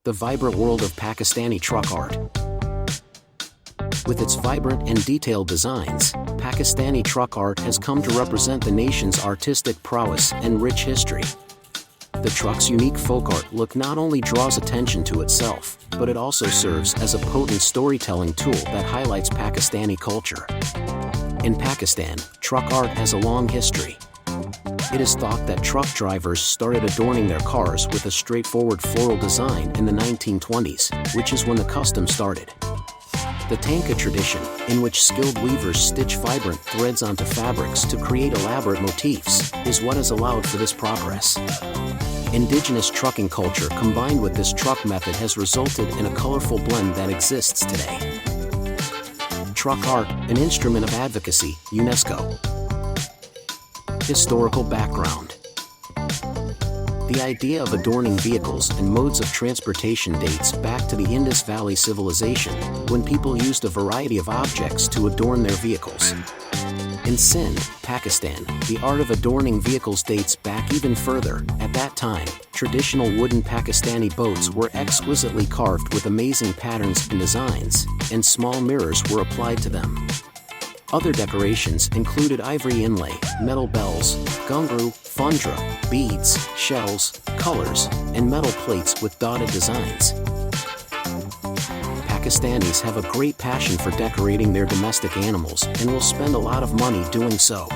The vibrant world of Pakistani truck art. With its vibrant and detailed designs, Pakistani truck art has come to represent the nation's artistic prowess and rich history. The truck's unique folk art look not only draws attention to itself, but it also serves as a potent storytelling tool that highlights Pakistani culture. In Pakistan, truck art has a long history. It is thought that truck drivers started adorning their cars with a straightforward floral design in the 1920s, which is when the custom started. The tanka tradition, in which skilled weavers stitch vibrant threads onto fabrics to create elaborate motifs, is what has allowed for this progress. Indigenous trucking culture combined with this truck method has resulted in a colorful blend that exists today. Truck art, an instrument of advocacy, UNESCO. Historical background. The idea of adorning vehicles and modes of transportation dates back to the Indus Valley Civilization, when people used a variety of objects to adorn their vehicles. In Sindh, Pakistan, the art of adorning vehicles dates back even further. At that time, traditional wooden Pakistani boats were exquisitely carved with amazing patterns and designs, and small mirrors were applied to them. Other decorations included ivory inlay, metal bells, ghungroo, fundra, beads, shells, colors, and metal plates with dotted designs. Pakistanis have a great passion for decorating their domestic animals and will spend a lot of money doing so.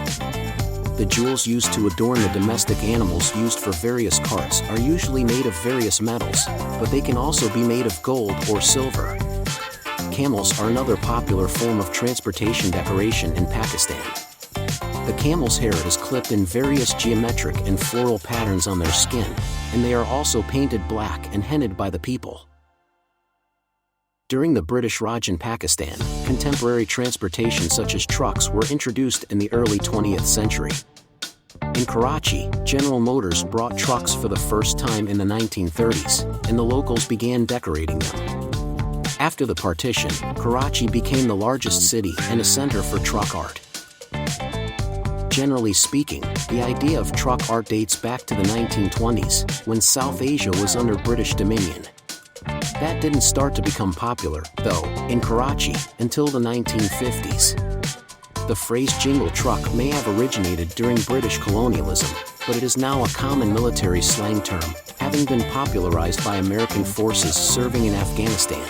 The jewels used to adorn the domestic animals used for various carts are usually made of various metals, but they can also be made of gold or silver. Camels are another popular form of transportation decoration in Pakistan. The camel's hair is clipped in various geometric and floral patterns on their skin, and they are also painted black and henned by the people. During the British Raj in Pakistan, contemporary transportation such as trucks were introduced in the early 20th century. In Karachi, General Motors brought trucks for the first time in the 1930s, and the locals began decorating them. After the partition, Karachi became the largest city and a center for truck art. Generally speaking, the idea of truck art dates back to the 1920s, when South Asia was under British dominion. That didn't start to become popular, though, in Karachi, until the 1950s. The phrase jingle truck may have originated during British colonialism, but it is now a common military slang term, having been popularized by American forces serving in Afghanistan.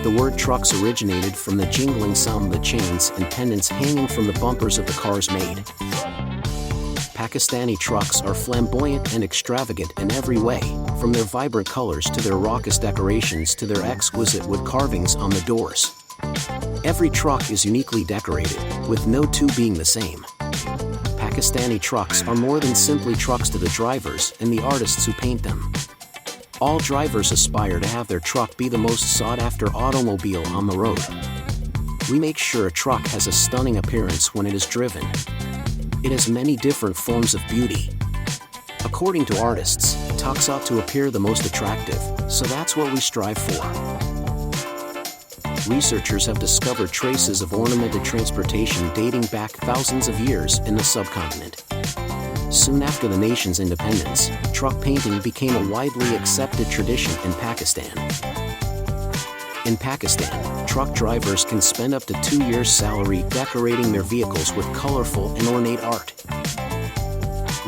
The word trucks originated from the jingling sound of the chains and pendants hanging from the bumpers of the cars made. Pakistani trucks are flamboyant and extravagant in every way, from their vibrant colors to their raucous decorations to their exquisite wood carvings on the doors. Every truck is uniquely decorated, with no two being the same. Pakistani trucks are more than simply trucks to the drivers and the artists who paint them. All drivers aspire to have their truck be the most sought-after automobile on the road. We make sure a truck has a stunning appearance when it is driven. It has many different forms of beauty. According to artists, trucks ought to appear the most attractive, so that's what we strive for. Researchers have discovered traces of ornamented transportation dating back thousands of years in the subcontinent. Soon after the nation's independence, truck painting became a widely accepted tradition in Pakistan. In Pakistan, truck drivers can spend up to 2 years' salary decorating their vehicles with colorful and ornate art.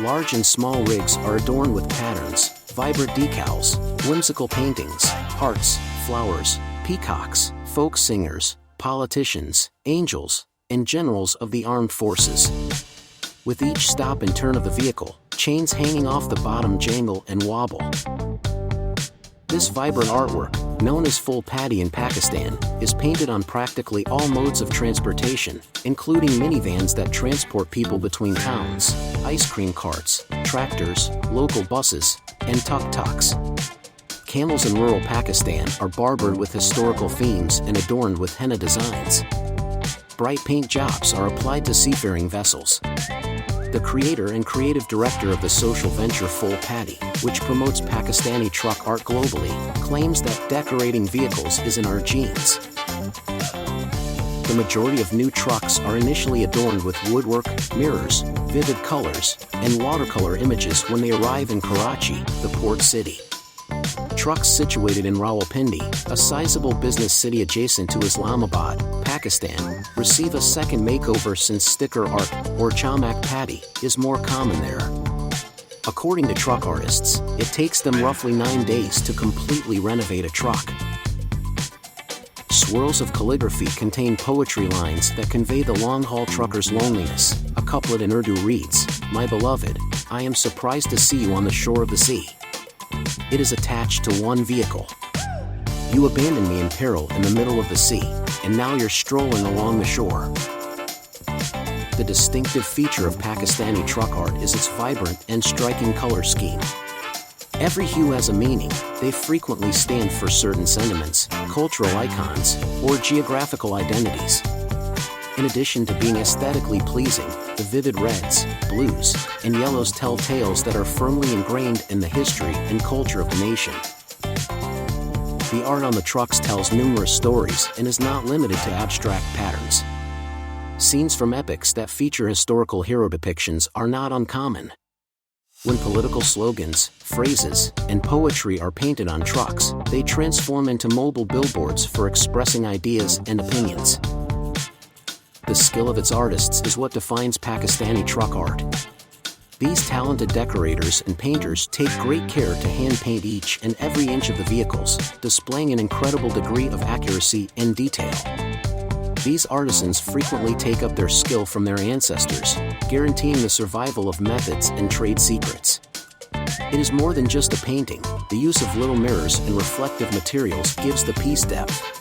Large and small rigs are adorned with patterns, vibrant decals, whimsical paintings, hearts, flowers, peacocks, folk singers, politicians, angels, and generals of the armed forces. With each stop and turn of the vehicle, chains hanging off the bottom jangle and wobble. This vibrant artwork, known as full paddy in Pakistan, is painted on practically all modes of transportation, including minivans that transport people between towns, ice cream carts, tractors, local buses, and tuk-tuks. Camels in rural Pakistan are barbered with historical themes and adorned with henna designs. Bright paint jobs are applied to seafaring vessels. The creator and creative director of the social venture Full Paddy, which promotes Pakistani truck art globally, claims that decorating vehicles is in our genes. The majority of new trucks are initially adorned with woodwork, mirrors, vivid colors, and watercolor images when they arrive in Karachi, the port city. trucks situated in Rawalpindi, a sizable business city adjacent to Islamabad, Pakistan, receive a second makeover since sticker art, or chamak patty, is more common there. According to truck artists, it takes them roughly 9 days to completely renovate a truck. Swirls of calligraphy contain poetry lines that convey the long-haul trucker's loneliness. A couplet in Urdu reads, "My beloved, I am surprised to see you on the shore of the sea. It is attached to one vehicle. You abandoned me in peril in the middle of the sea, and now you're strolling along the shore." The distinctive feature of Pakistani truck art is its vibrant and striking color scheme. Every hue has a meaning. They frequently stand for certain sentiments, cultural icons, or geographical identities. In addition to being aesthetically pleasing, the vivid reds, blues, and yellows tell tales that are firmly ingrained in the history and culture of the nation. The art on the trucks tells numerous stories and is not limited to abstract patterns. Scenes from epics that feature historical hero depictions are not uncommon. When political slogans, phrases, and poetry are painted on trucks, they transform into mobile billboards for expressing ideas and opinions. The skill of its artists is what defines Pakistani truck art. These talented decorators and painters take great care to hand-paint each and every inch of the vehicles, displaying an incredible degree of accuracy and detail. These artisans frequently take up their skill from their ancestors, guaranteeing the survival of methods and trade secrets. It is more than just a painting. The use of little mirrors and reflective materials gives the piece depth.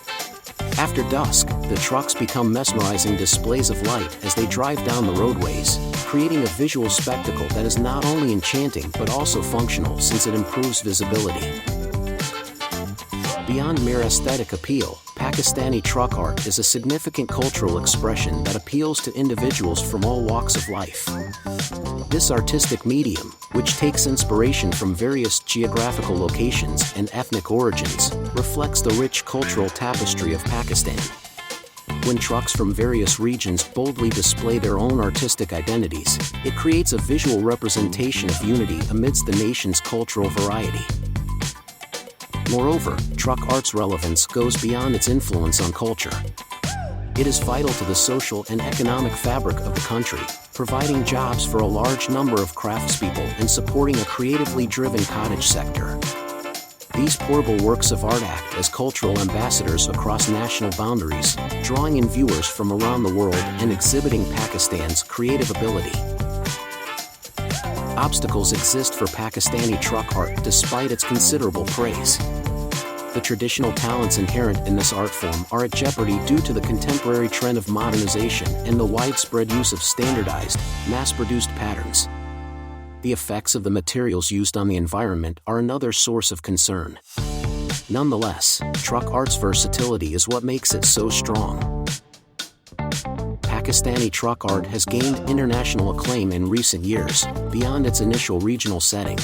After dusk, the trucks become mesmerizing displays of light as they drive down the roadways, creating a visual spectacle that is not only enchanting but also functional since it improves visibility. Beyond mere aesthetic appeal, Pakistani truck art is a significant cultural expression that appeals to individuals from all walks of life. This artistic medium, which takes inspiration from various geographical locations and ethnic origins, reflects the rich cultural tapestry of Pakistan. When trucks from various regions boldly display their own artistic identities, it creates a visual representation of unity amidst the nation's cultural variety. Moreover, truck art's relevance goes beyond its influence on culture. It is vital to the social and economic fabric of the country, providing jobs for a large number of craftspeople and supporting a creatively driven cottage sector. These portable works of art act as cultural ambassadors across national boundaries, drawing in viewers from around the world and exhibiting Pakistan's creative ability. Obstacles exist for Pakistani truck art despite its considerable praise. The traditional talents inherent in this art form are at jeopardy due to the contemporary trend of modernization and the widespread use of standardized, mass-produced patterns. The effects of the materials used on the environment are another source of concern. Nonetheless, truck art's versatility is what makes it so strong. Pakistani truck art has gained international acclaim in recent years, beyond its initial regional setting.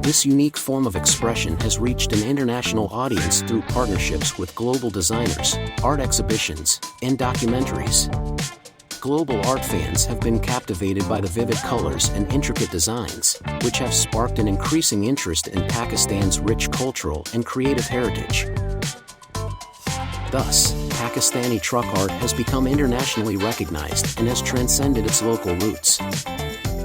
This unique form of expression has reached an international audience through partnerships with global designers, art exhibitions, and documentaries. Global art fans have been captivated by the vivid colors and intricate designs, which have sparked an increasing interest in Pakistan's rich cultural and creative heritage. Thus, Pakistani truck art has become internationally recognized and has transcended its local roots.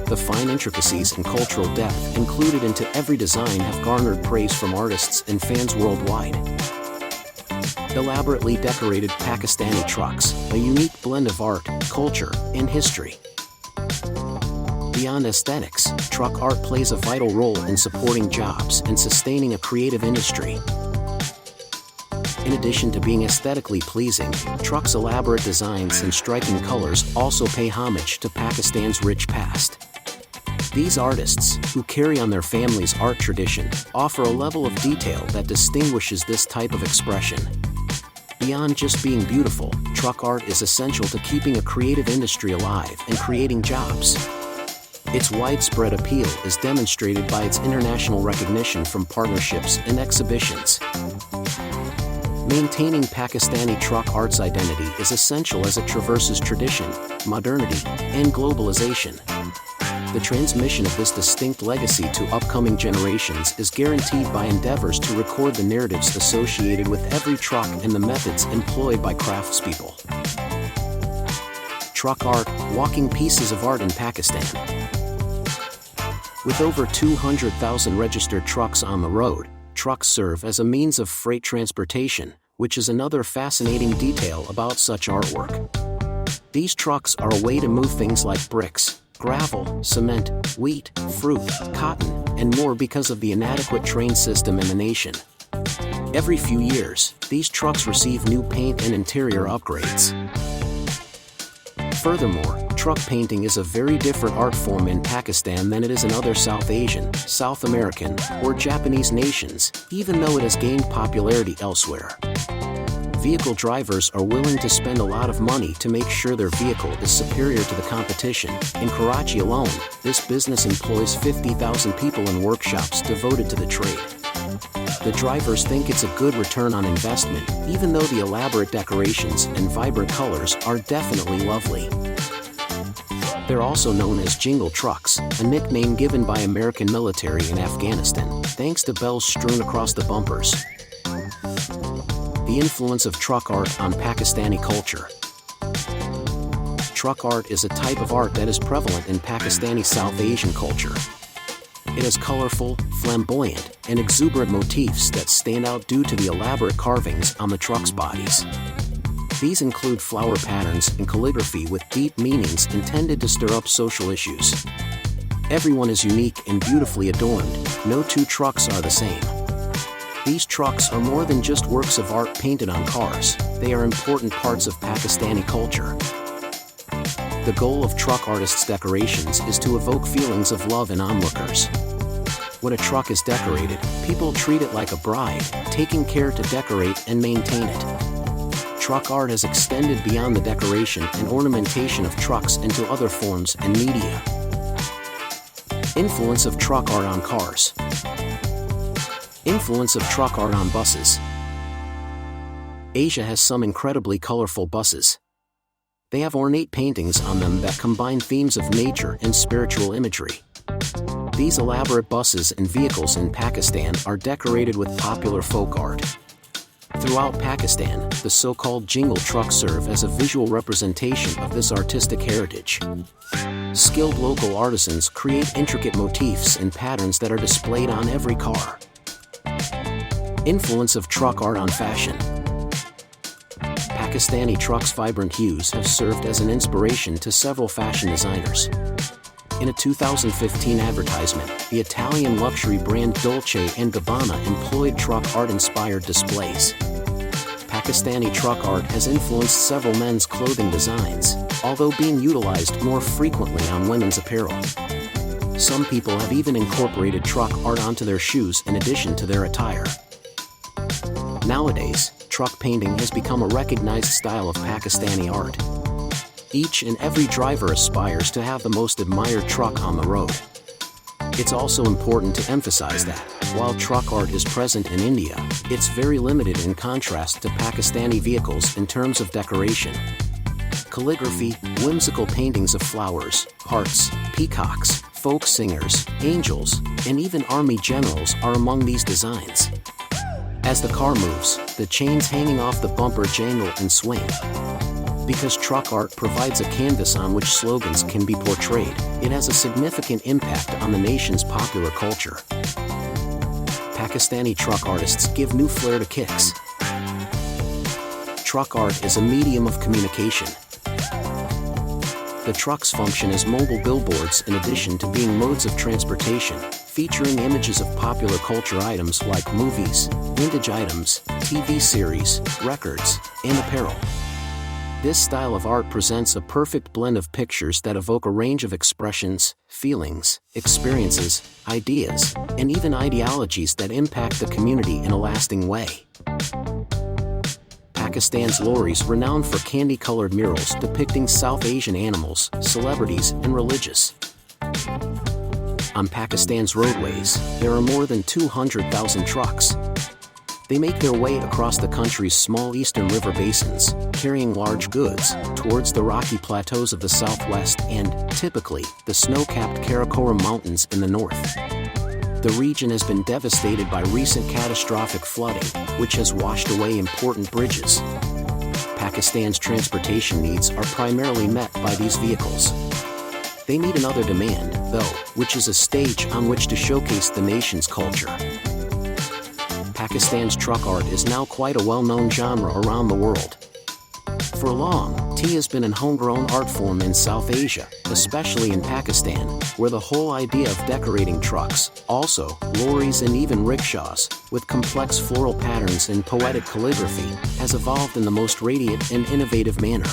The fine intricacies and cultural depth included into every design have garnered praise from artists and fans worldwide. Elaborately decorated Pakistani trucks, a unique blend of art, culture, and history. Beyond aesthetics, truck art plays a vital role in supporting jobs and sustaining a creative industry. In addition to being aesthetically pleasing, trucks' elaborate designs and striking colors also pay homage to Pakistan's rich past. These artists, who carry on their family's art tradition, offer a level of detail that distinguishes this type of expression. Beyond just being beautiful, truck art is essential to keeping a creative industry alive and creating jobs. Its widespread appeal is demonstrated by its international recognition from partnerships and exhibitions. Maintaining Pakistani truck art's identity is essential as it traverses tradition, modernity, and globalization. The transmission of this distinct legacy to upcoming generations is guaranteed by endeavors to record the narratives associated with every truck and the methods employed by craftspeople. Truck art, walking pieces of art in Pakistan. With over 200,000 registered trucks on the road, trucks serve as a means of freight transportation, which is another fascinating detail about such artwork. These trucks are a way to move things like bricks, gravel, cement, wheat, fruit, cotton, and more because of the inadequate train system in the nation. Every few years, these trucks receive new paint and interior upgrades. Furthermore, truck painting is a very different art form in Pakistan than it is in other South Asian, South American, or Japanese nations, even though it has gained popularity elsewhere. Vehicle drivers are willing to spend a lot of money to make sure their vehicle is superior to the competition. In Karachi alone, this business employs 50,000 people in workshops devoted to the trade. The drivers think it's a good return on investment, even though the elaborate decorations and vibrant colors are definitely lovely. They're also known as jingle trucks, a nickname given by American military in Afghanistan, thanks to bells strewn across the bumpers. The influence of truck art on Pakistani culture. Truck art is a type of art that is prevalent in Pakistani South Asian culture. It has colorful, flamboyant, and exuberant motifs that stand out due to the elaborate carvings on the truck's bodies. These include flower patterns and calligraphy with deep meanings intended to stir up social issues. Everyone is unique and beautifully adorned, no two trucks are the same. These trucks are more than just works of art painted on cars, they are important parts of Pakistani culture. The goal of truck artists' decorations is to evoke feelings of love in onlookers. When a truck is decorated, people treat it like a bride, taking care to decorate and maintain it. Truck art has extended beyond the decoration and ornamentation of trucks into other forms and media. Influence of truck art on cars. Influence of truck art on buses. Asia has some incredibly colorful buses. They have ornate paintings on them that combine themes of nature and spiritual imagery. These elaborate buses and vehicles in Pakistan are decorated with popular folk art. Throughout Pakistan, the so-called jingle trucks serve as a visual representation of this artistic heritage. Skilled local artisans create intricate motifs and patterns that are displayed on every car. Influence of truck art on fashion. Pakistani trucks' vibrant hues have served as an inspiration to several fashion designers. In a 2015 advertisement, the Italian luxury brand Dolce & Gabbana employed truck art-inspired displays. Pakistani truck art has influenced several men's clothing designs, although being utilized more frequently on women's apparel. Some people have even incorporated truck art onto their shoes in addition to their attire. Nowadays, truck painting has become a recognized style of Pakistani art. Each and every driver aspires to have the most admired truck on the road. It's also important to emphasize that, while truck art is present in India, it's very limited in contrast to Pakistani vehicles in terms of decoration. Calligraphy, whimsical paintings of flowers, hearts, peacocks, folk singers, angels, and even army generals are among these designs. As the car moves, the chains hanging off the bumper jangle and swing. Because truck art provides a canvas on which slogans can be portrayed, it has a significant impact on the nation's popular culture. Pakistani truck artists give new flair to kicks. Truck art is a medium of communication. The trucks function as mobile billboards in addition to being modes of transportation, featuring images of popular culture items like movies, vintage items, TV series, records, and apparel. This style of art presents a perfect blend of pictures that evoke a range of expressions, feelings, experiences, ideas, and even ideologies that impact the community in a lasting way. Pakistan's lorries renowned for candy-colored murals depicting South Asian animals, celebrities, and religious. On Pakistan's roadways, there are more than 200,000 trucks. They make their way across the country's small eastern river basins, carrying large goods, towards the rocky plateaus of the southwest and, typically, the snow-capped Karakoram Mountains in the north. The region has been devastated by recent catastrophic flooding, which has washed away important bridges. Pakistan's transportation needs are primarily met by these vehicles. They meet another demand, though, which is a stage on which to showcase the nation's culture. Pakistan's truck art is now quite a well-known genre around the world. For long, tea has been an homegrown art form in South Asia, especially in Pakistan, where the whole idea of decorating trucks, also, lorries and even rickshaws, with complex floral patterns and poetic calligraphy, has evolved in the most radiant and innovative manner.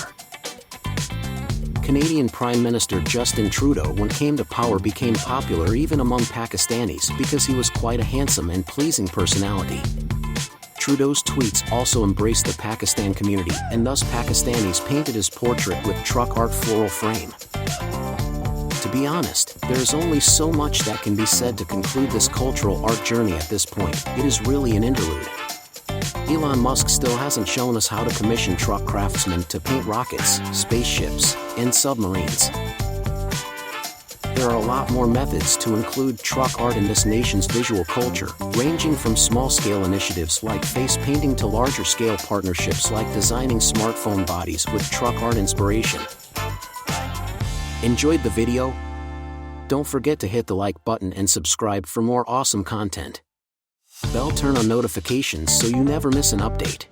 Canadian Prime Minister Justin Trudeau, when came to power, became popular even among Pakistanis because he was quite a handsome and pleasing personality. Trudeau's tweets also embraced the Pakistan community, and thus Pakistanis painted his portrait with truck art floral frame. To be honest, there is only so much that can be said to conclude this cultural art journey at this point. It is really an interlude. Elon Musk still hasn't shown us how to commission truck craftsmen to paint rockets, spaceships, and submarines. There are a lot more methods to include truck art in this nation's visual culture, ranging from small-scale initiatives like face painting to larger-scale partnerships like designing smartphone bodies with truck art inspiration. Enjoyed the video? Don't forget to hit the like button and subscribe for more awesome content. Bell turn on notifications so you never miss an update.